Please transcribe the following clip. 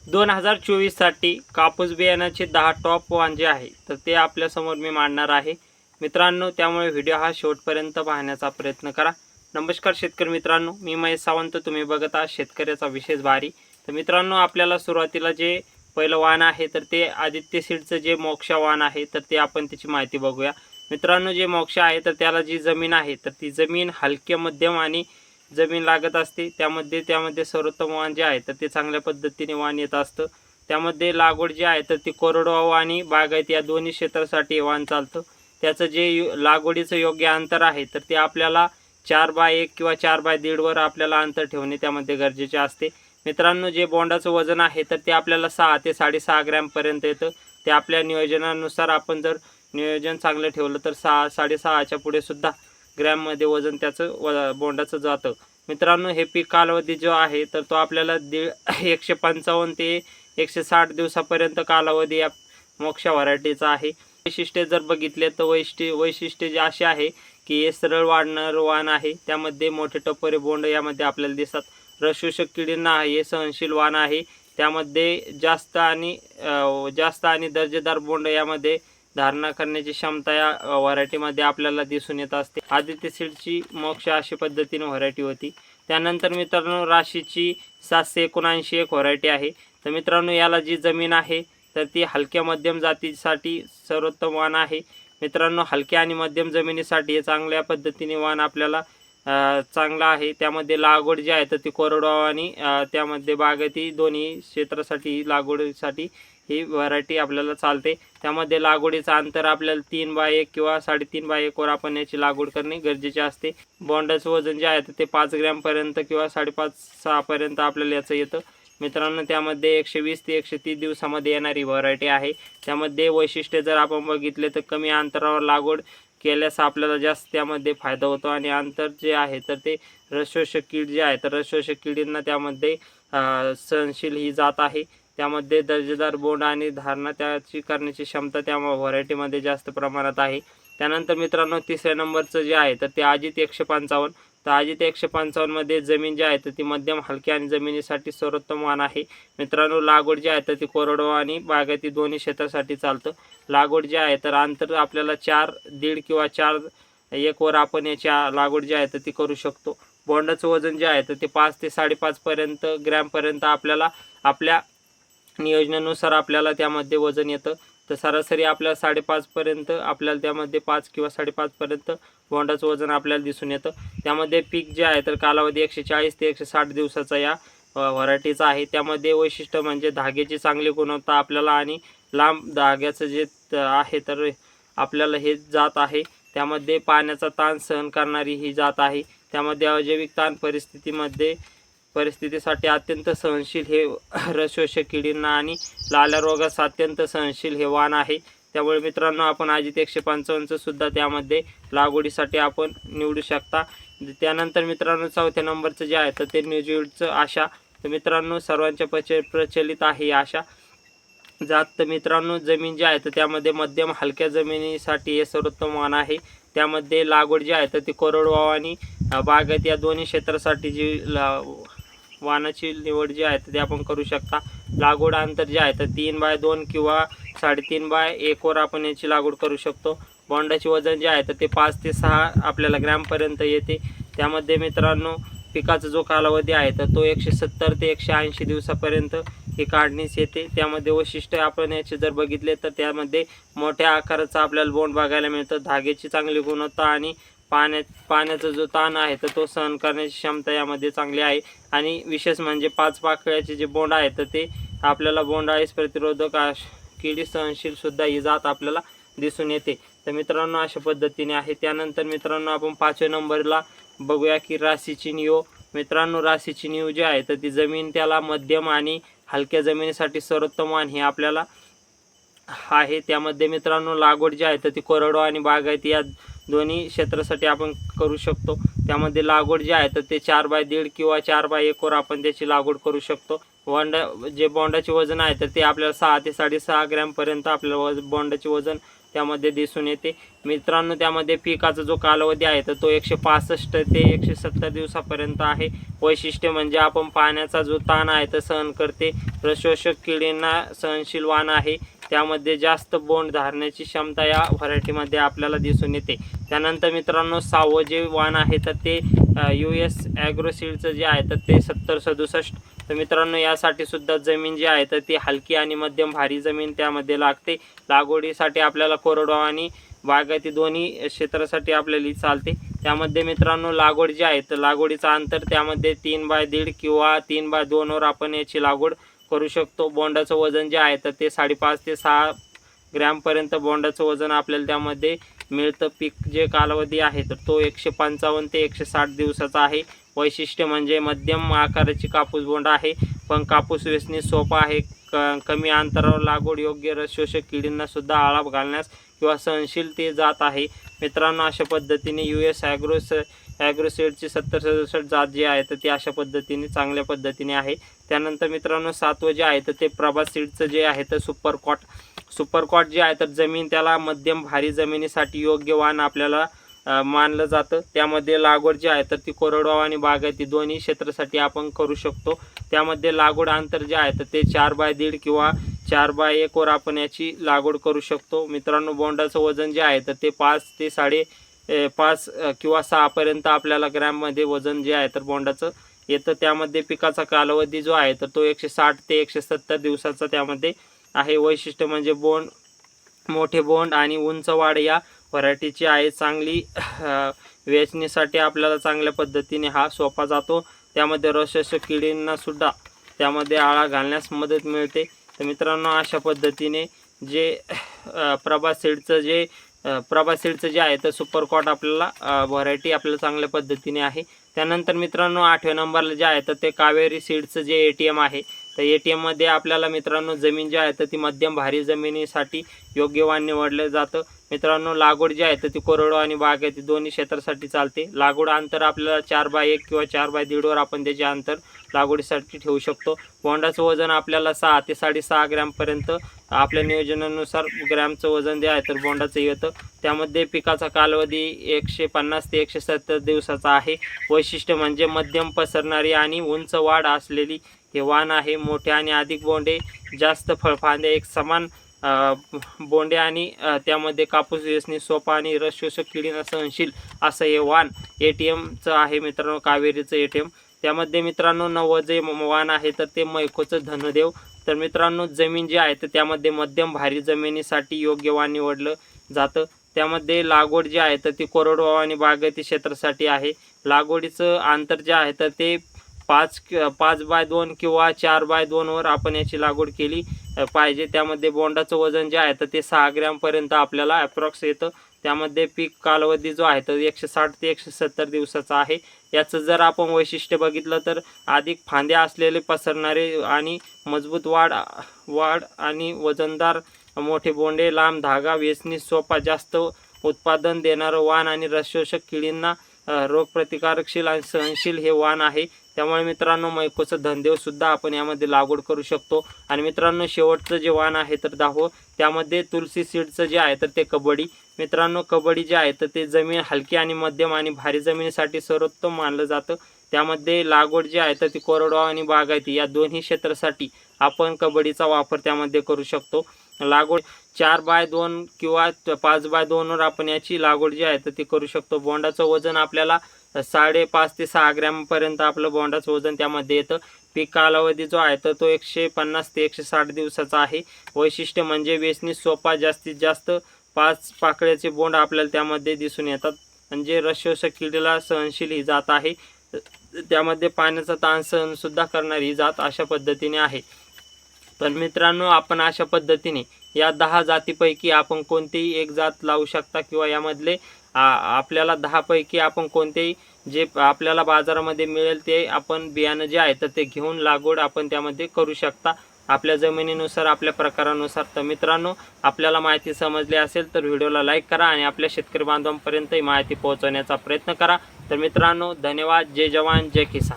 2024 साठी कापूस बियाण्याचे 10 टॉप वाण जे आहे तर ते आपल्यासमोर मी मांडणार आहे मित्रांनो। त्यामुळे व्हिडिओ हा शेवटपर्यंत पाहण्याचा प्रयत्न करा। नमस्कार शेतकरी मित्रांनो, मी महेश सावंत, तुम्ही बघत आहात शेतकऱ्याचा विशेष बारी। तर मित्रांनो, आपल्याला सुरुवातीला जे पहिलं वाण आहे तर ते आदित्य सीडचं जे मोक्षा वाण आहे तर ते आपण त्याची माहिती बघूया मित्रांनो। जे मोक्षा आहे तर त्याला जी जमीन आहे तर ती जमीन हलके मध्यम आणि जमीन लागत असते। त्यामध्ये सर्वोत्तम वाण जे आहे तर ते चांगल्या पद्धतीने वाण येत असतं। त्यामध्ये लागवड जी आहे तर ती कोरडवाहू आणि बागायती या दोन्ही क्षेत्रासाठी वाण चालतं। त्याचं जे लागवडीचं योग्य अंतर आहे तर ते आपल्याला 4x1 किंवा 4x1.5 वर आपल्याला अंतर ठेवणे त्यामध्ये गरजेचे असते मित्रांनो। जे बोंडाचं वजन आहे तर ते आपल्याला 6 ते 6.5 ग्रॅम पर्यंत येतं। ते आपल्या नियोजनानुसार आपण जर नियोजन चांगलं ठेवलं तर 6-6.5च्या पुढे सुद्धा ग्रॅममध्ये वजन त्याचं बोंडाचं जातं मित्रांनो। हे पीक कालावधी जो आहे तर तो आपल्याला 155 ते 160 दिवसापर्यंत कालावधी या मोक्षा व्हरायटीचा आहे। वैशिष्ट्ये जर बघितले तर वैशिष्ट्ये जे असे आहे की हे सरळ वाढणारं वाण आहे। त्यामध्ये मोठे टप्परे बोंड यामध्ये आपल्याला दिसतात। रसशोषक किडींना हे सहनशील वाण आहे। त्यामध्ये जास्त आणि दर्जेदार बोंड यामध्ये धारणा करण्याची क्षमता या व्हरायटीमध्ये आपल्याला दिसून येत असते। आदित्य सीडची मोक्षा अशा पद्धतीने व्हरायटी होती। त्यानंतर मित्रांनो, राशीची 779 एक व्हरायटी आहे। तर मित्रांनो, याला जी जमीन आहे तर ती हलक्या मध्यम जातीसाठी सर्वोत्तम वाण आहे मित्रांनो। हलक्या आणि मध्यम जमिनीसाठी हे चांगल्या पद्धतीने वाण आपल्याला चांगला आहे। त्यामध्ये लागवड जी आहे तर ती कोरडवाहू आणि त्यामध्ये बागायती दोन्ही क्षेत्रासाठी लागवडीसाठी ही व्हरायटी आपल्याला चालते। त्यामध्ये लागवडीचं अंतर आपल्याला 3x1 किंवा 3.5x1 वर आपण याची लागवड करणे गरजेचे असते। बोंडाचं वजन जे आहे तर ते 5 ग्रॅम पर्यंत किंवा 5.5-6 पर्यंत आपल्याला याचं येतं मित्रांनो। त्यामध्ये 120 ते 130 दिवसामध्ये येणारी व्हरायटी आहे। त्यामध्ये वैशिष्ट्य जर आपण बघितले तर कमी अंतरावर लागवड केल्यास आपल्याला जास्त त्यामध्ये फायदा होतो आणि अंतर जे आहे तर ते रसशोषक कीड जे आहे तर रसशोषक किडींना त्यामध्ये सहनशील ही जात आहे। त्यामध्ये दर्जेदार बोंड आणि धारणा त्याची करण्याची क्षमता त्या व्हरायटीमध्ये जास्त प्रमाणात आहे। त्यानंतर मित्रांनो, तिसऱ्या नंबरचं जे आहे तर ते अजित 155। तर अजित 155 मध्ये जमीन जी आहे तर ती मध्यम हलक्या आणि जमिनीसाठी सर्वोत्तम वाण आहे मित्रांनो। लागवड जी आहे तर ती कोरडवाहू आणि बागायती दोन्ही क्षेत्रासाठी चालतं। लागवड जी आहे तर अंतर आपल्याला 4.5 किंवा 4x1 वर आपण याची लागवड जी आहे तर ती करू शकतो। बोंडाचं वजन जे आहे तर ते 5 ते 5.5 ग्रॅम पर्यंत आपल्याला आपल्या नियोजनानुसार आपल्याला त्यामध्ये वजन येतं। तर सरासरी आपल्याला 5.5 पर्यंत आपल्याला त्यामध्ये 5 किंवा 5.5 पर्यंत बोंडाचं वजन आपल्याला दिसून येतं। त्यामध्ये पीक जे आहे तर कालावधी 140 ते 160 दिवसाचा या व्हरायटीचा आहे। त्यामध्ये वैशिष्ट्य म्हणजे धाग्याची चांगली गुणवत्ता आपल्याला आणि लांब धाग्याचं जे आहे तर आपल्याला हे जात आहे। त्यामध्ये पाण्याचा ताण सहन करणारी ही जात आहे। त्यामध्ये अजैविक ताण परिस्थितीसाठी अत्यंत सहनशील हे रसशोषक किडींना आणि लाल्या रोगास अत्यंत सहनशील हे वाण आहे। त्यामुळे मित्रांनो, आपण अजित 155चं सुद्धा त्यामध्ये लागवडीसाठी आपण निवडू शकता। त्यानंतर मित्रांनो, चौथ्या नंबरचं जे आहे तर ते न्यूझीलंडचं आशा। तर मित्रांनो, सर्वांच्या प्रचलित आहे आशा जात। तर मित्रांनो, जमीन जी आहे तर त्यामध्ये मध्यम हलक्या जमिनीसाठी हे सर्वोत्तम वाण आहे। त्यामध्ये लागवड जी आहे तर ती कोरडवाहू आणि बागायत या दोन्ही क्षेत्रासाठी जी वाणाची निवड जी आहे तर ते आपण करू शकता। लागवड अंतर जे आहे तर 3x2 किंवा 3.5x1 वर आपण याची लागवड करू शकतो। बोंडाचे वजन जे आहे तर ते 5 ते 6 आपल्याला ग्रॅमपर्यंत येते। त्यामध्ये मित्रांनो, पिकाचा जो कालावधी आहे तर तो 170 ते 180 दिवसापर्यंत ही काढणीस येते। त्यामध्ये वैशिष्ट्य आपण याचे जर बघितले तर त्यामध्ये मोठ्या आकाराचा आपल्याला बोंड बघायला मिळतं। धाग्याची चांगली गुणवत्ता आणि पाण्याचा जो ताण आहे तर तो सहन करण्याची क्षमता यामध्ये चांगली आहे। आणि विशेष म्हणजे 5 पाकळ्याचे जे बोंड आहे तर ते आपल्याला बोंडअळीस प्रतिरोधक किडी सहनशील सुद्धा ही जात आपल्याला दिसून येते। तर मित्रांनो, अशा पद्धतीने आहे। त्यानंतर मित्रांनो, आपण 5व्या नंबरला बघूया की राशीची नियो। मित्रांनो, राशीची नियो जी आहे तर ती जमीन त्याला मध्यम आणि हलक्या जमिनीसाठी सर्वोत्तम वाण हे आपल्याला आहे। त्यामध्ये मित्रांनो, लागवड जी आहे तर ती कोरडवाहू आणि बागायती या दोन्ही क्षेत्रासाठी आपण करू शकतो। त्यामध्ये लागवड जी आहे तर ते 4x1.5 किंवा 4x1 वर आपण त्याची लागवड करू शकतो। बोंडाचे वजन आहे तर ते आपल्याला 6 ते 6.5 ग्रॅम पर्यंत आपल्याला बोंडाचे वजन त्यामध्ये दिसून येते मित्रांनो। त्यामध्ये पिकाचा जो कालावधी आहे तर तो 165 ते 170 दिवसापर्यंत आहे। वैशिष्ट्य म्हणजे आपण पाण्याचा जो ताण आहे तो सहन करते, रसशोषक किडींना सहनशील वाण आहे, त्यामध्ये जास्त बोंड धरण्याची क्षमता या व्हरायटीमध्ये आपल्याला दिसून येते। त्यानंतर मित्रांनो 6वं जे वाण आहे तर ते US ॲग्रोसीडचं जे आहे तर ते 7067। तर मित्रांनो यासाठी सुद्धा जमीन जी आहे तर ती हलकी आणि मध्यम भारी जमीन त्यामध्ये लागते। लागवडीसाठी आपल्याला कोरडवाहू आणि बागायती दोन्ही क्षेत्रासाठी आपल्याला चालते। त्यामध्ये मित्रांनो लागवड जी आहे तर लागवडीचं अंतर त्यामध्ये 3x1.5 किंवा 3x2 वर आपण याची लागवड करू शकतो। बोंडाचं वजन जे आहे तर ते 5.5 ते 6 ग्रॅमपर्यंत बोंडाचं वजन आपल्याला त्यामध्ये मिळतं। पीक जे कालावधी आहे तर तो 155 ते 160 दिवसाचा आहे। वैशिष्ट्य म्हणजे मध्यम आकाराची कापूस बोंड आहे, पण कापूस वेचणी सोपा आहे, कमी अंतरावर लागवड, योग्य रस शोषक किडींना सुद्धा आळा घालण्यास किंवा सहनशील ते जात आहे। मित्रांनो अशा पद्धतीने US ॲग्रोसीडची 7067 जात जी आहे तर ती अशा पद्धतीने चांगल्या पद्धतीने आहे। त्यानंतर मित्रांनो 7वं जे आहे तर ते प्रभात सीडचं जे आहे तर सुपरकॉट जे आहे तर जमीन त्याला मध्यम भारी जमिनीसाठी योग्य वाण आपल्याला मानलं जातं। त्यामध्ये लागवड जी आहे तर ती कोरडवाहू आणि बागायती दोन्ही क्षेत्रासाठी आपण करू शकतो। त्यामध्ये लागवड अंतर जे आहे तर ते 4x1.5 किंवा 4x1 वर आपण याची लागवड करू शकतो। मित्रांनो बोंडाचं वजन जे आहे तर ते 5 ते 5.5 किंवा 6 पर्यंत आपल्याला ग्रॅममध्ये वजन जे आहे तर बोंडाचं येतं। त्यामध्ये पिकाचा कालावधी जो आहे तर तो 160 ते 170 दिवसाचा त्यामध्ये आहे। वैशिष्ट्य म्हणजे मोठे बोंड आणि उंच वाढ या व्हरायटीची आहे। चांगली वेचणीसाठी आपल्याला चांगल्या पद्धतीने हा सोपा जातो। त्यामध्ये रसशोषक किडींना सुद्धा त्यामध्ये आळा घालण्यास मदत मिळते। तर मित्रांनो अशा पद्धतीने जे प्रभात सीडचं जे आहे तर सुपरकॉट आपल्याला व्हरायटी आपल्याला चांगल्या पद्धतीने आहे। त्यानंतर मित्रांनो 8व्या नंबरला जे आहे तर ते कावेरी सीडचं जे ATM आहे तर ATM मध्ये आपल्याला मित्रांनो जमीन जी आहे तर ती मध्यम भारी जमिनीसाठी योग्य वाण निवडलं जातं। मित्रांनो लागवड जी आहे तर ती कोरडवाहू आणि बागायती दोन्ही क्षेत्रासाठी चालते। लागवड अंतर आपल्याला 4x1 किंवा 4x1.5 वर आपण त्याचे अंतर लागवडीसाठी ठेवू शकतो। बोंडाचं वजन आपल्याला 6 ते 6.5 ग्रॅमपर्यंत आपल्या नियोजनानुसार ग्रॅमचं वजन जे आहे तर बोंडाचं येतं। त्यामध्ये पिकाचा कालावधी 150 ते 170 दिवसाचा आहे। वैशिष्ट्य म्हणजे मध्यम पसरणारी आणि उंच वाढ असलेली हे वाण आहे। मोठे आणि अधिक बोंडे, जास्त फळफांदे, एक समान बोंडे आणि त्यामध्ये कापूस वेचणी सोपा आणि रस शोषक किडींना सहनशील असं हे वाण ATMचं आहे मित्रांनो, कावेरीचं ATM। त्यामध्ये मित्रांनो 9वं जे वाण आहे तर ते मैकोचं धनदेव। तर मित्रांनो जमीन जी आहे तर त्यामध्ये मध्यम भारी जमिनीसाठी योग्य वाण निवडलं जातं। त्यामध्ये लागवड जी आहे तर ती कोरडवाहू आणि बागायती क्षेत्रासाठी आहे। लागवडीचं अंतर जे आहे तर ते 5x2 किंवा 4x2 वर आपण याची लागवड केली पाहिजे। त्यामध्ये बोंडाचं वजन जे आहे तर ते 6 ग्रॅमपर्यंत आपल्याला ॲप्रॉक्स येतं। त्यामध्ये पीक कालावधी जो आहे तर 160 ते 170 दिवसाचा आहे। याचं जर आपण वैशिष्ट्य बघितलं तर अधिक फांद्या असलेले, पसरणारे आणि मजबूत वाढ आणि वजनदार मोठे बोंडे, लांब धागा, वेचणी सोपा, जास्त उत्पादन देणारं वाण आणि रसशोषक किडींना रोगप्रतिकारकशील आणि सहनशील हे वाण आहे। त्यामुळे मित्रांनो मैकोचं धनदेव सुद्धा आपण यामध्ये लागवड करू शकतो। आणि मित्रांनो शेवटचं जे वाण आहे तर 10वं, त्यामध्ये तुलसी सीडचं जे आहे तर ते कबड्डी। मित्रांनो कबड्डी जे आहे तर ते जमीन हलकी आणि मध्यम आणि भारी जमिनीसाठी सर्वोत्तम मानलं जातं। त्यामध्ये लागवड जी आहे तर ती कोरडवाहू आणि बागायती या दोन्ही क्षेत्रासाठी आपण कबड्डीचा वापर त्यामध्ये करू शकतो। लागवड 4x2 किंवा 5x2 वर आपण याची लागवड जी आहे तर ती करू शकतो। बोंडाचं वजन आपल्याला 5.5 ते 6 ग्रॅमपर्यंत आपलं बोंडाचं वजन त्यामध्ये येतं। पीक कालावधी जो आहे तर तो 150 ते 160 दिवसाचा आहे। वैशिष्ट्य म्हणजे वेचणी सोपा, जास्तीत जास्त 5 पाकळ्याचे बोंड आपल्याला त्यामध्ये दिसून येतात। म्हणजे रसशोषक किडीला सहनशील ही जात आहे। त्यामध्ये पाण्याचा ताण सहन सुद्धा करणारी ही जात अशा पद्धतीने आहे। तर मित्रांनो आपण अशा पद्धतीने या 10 जातीपैकी आपण कोणतीही एक जात लावू शकता किंवा यामधले आपल्याला 10 पैकी आपण कोणतेही जे आपल्याला बाजारामध्ये मिळेल ते आपण बियाणं जे आहे तर ते घेऊन लागवड आपण त्यामध्ये करू शकता आपल्या जमिनीनुसार, आपल्या प्रकारानुसार। तर मित्रांनो आपल्याला माहिती समजली असेल तर व्हिडिओला लाईक करा आणि आपल्या शेतकरी बांधवांपर्यंत ही माहिती पोहोचवण्याचा प्रयत्न करा। तर मित्रांनो धन्यवाद। जय जवान जय किसान।